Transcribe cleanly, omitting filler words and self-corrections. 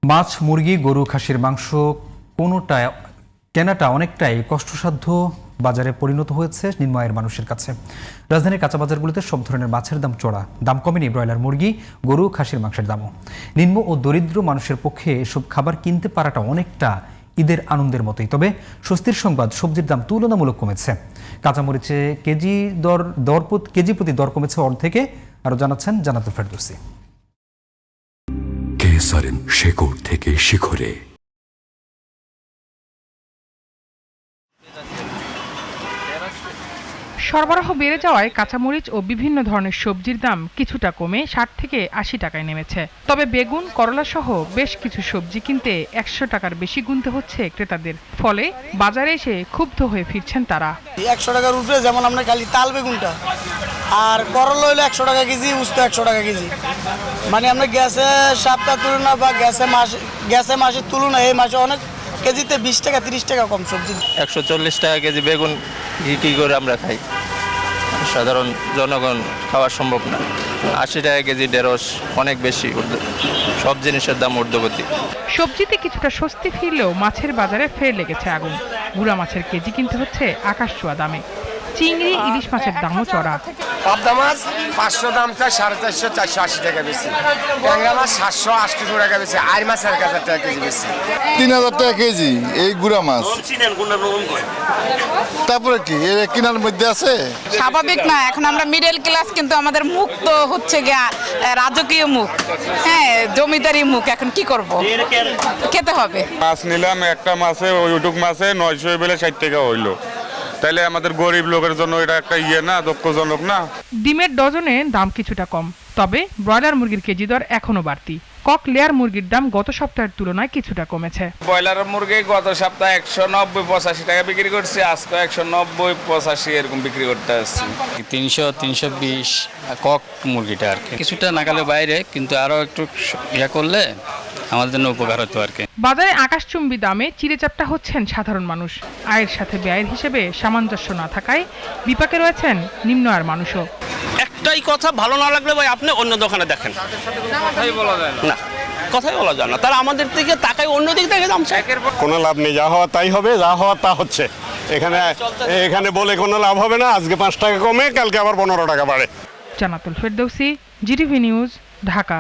মাছ, মুরগি, গরু, খাসির মাংস কেনাটা অনেকটাই কষ্টসাধ্য বাজারে পরিণত হয়েছে নিম্ন আয়ের মানুষের কাছে। রাজধানীর কাঁচা বাজারগুলোতে সব ধরনের মাছের দাম চড়া, দাম কমেনি ব্রয়লার মুরগি, গরু, খাসির মাংসের দামও। নিম্ন ও দরিদ্র মানুষের পক্ষে এসব খাবার কিনতে পারাটা অনেকটা ঈদের আনন্দের মতোই। তবে স্বস্তির সংবাদ, সবজির দাম তুলনামূলক কমেছে। কাঁচামরিচে কেজি প্রতি দর কমেছে অর্ধেকে। আরও জানাচ্ছেন জান্নাতুল ফেরদৌসী। কেসারেন শেকড় থেকে শিখরে। সরবরাহ বেড়ে যাওয়ায় কাঁচামরিচ ও বিভিন্ন ধরনের সবজির দাম কিছুটা কমে ৬০ থেকে ৮০ টাকায় নেমেছে। তবে বেগুন, করলা সহ বেশ কিছু সবজি কিনতে ১০০ টাকার বেশি গুনতে হচ্ছে ক্রেতাদের। ফলে বাজারে এসে ক্ষুব্ধ হয়ে ফিরছেন তারা। ১০০ টাকার উপরে যেমন আমরা খালি তাল বেগুনটা, আর করলা হইলো ১০০ টাকা কেজি, উস্তা ১০০ টাকা কেজি। মানে আমরা গ্যাসের সপ্তাহ তুলনা বা গ্যাসে মাসের তুলনা এই মাসে অনেক কেজিতে ২০ টাকা ৩০ টাকা কম সবজি। ১৪০ টাকা কেজি বেগুন কি করে আমরা খাই? সাধারণ জনগণ খাওয়া সম্ভব না। ৮০ টাকা কেজি ঢেঁড়স অনেক বেশি, সব জিনিসের দাম ঊর্ধ্বগতি। সবজিতে কিছুটা স্বস্তি ফিরলেও মাছের বাজারে ফের লেগেছে আগুন। গুড়া মাছের কেজি কিনতে হচ্ছে আকাশ ছোঁয়া দামে। চিংড়ি, ইলিশ মাছের দামও চড়া। পাবদা মাছ ৫০০ দাম চাই, ৪৫০, ৪৮০ টাকা বেশি। ট্যাংরা মাছ ৭০০, ৮০০ টাকা বেশি। আর মাছ ১,০০০ টাকা কেজি বেশি। ৩,০০০ টাকা কেজি এই গুড়া মাছ। তারপরে কি এর কেনার মধ্যে আছে? স্বাভাবিক না, এখন আমরা মিডল ক্লাস, কিন্তু আমাদের মুখ তো হচ্ছে গিয়া রাজকীয় মুখ, হ্যাঁ, জমিদারি মুখ। এখন কি করব, খেতে হবে। মাছ নিলাম, একটা মাছে ওইটুক মাছে ৯০০ বেলে ৬০ টাকা হইলো। তাইলে আমাদের গরিব লোকের জন্য এটা একটা না, দুঃখজনক না। ডিমের ডজনে দাম কিছুটা কম, তবে ব্রয়লার মুরগির কেজি দর এখনো বাড়তি। কক লেয়ার মুরগির দাম গত সপ্তাহের তুলনায় কিছুটা কমেছে। ব্রয়লার মুরগি গত সপ্তাহে ১৯০-৮৫ টাকা বিক্রি করছি, আজকে ১৯০-৮৫ এরকম বিক্রি করতে আসছি। ৩০০-৩২০ কক মুরগিটা আর কি কিছুটা নাগালের বাইরে, কিন্তু আরো একটু ইয়া করলে আমাদের জন্য উপকার হতো আর কি। বাজারে আকাশচুম্বী দামে চিড়েচাপটা হচ্ছেন সাধারণ মানুষ। আয়ের সাথে ব্যয়ের হিসেবে সামঞ্জস্য না থাকায় বিপাকে রয়েছেন নিম্ন আয়ের মানুষও। একটাই কথা, ভালো না লাগলে ভাই আপনি অন্য দোকানে দেখেন। কথাই বলা যায় না, কথাই বলা যায় না। তারা আমাদের দিকে তাকায়, অন্য দিক থেকে দাম চায়। কোনো লাভ নেই, যা হওয়া তাই হবে, যা হওয়া তা হচ্ছে। এখানে বলে কোনো লাভ হবে না। আজকে ৫ টাকা কমে, কালকে আবার ১৫ টাকা বাড়ে। জান্নাতুল ফেরদৌসী, জিটিভি নিউজ, ঢাকা।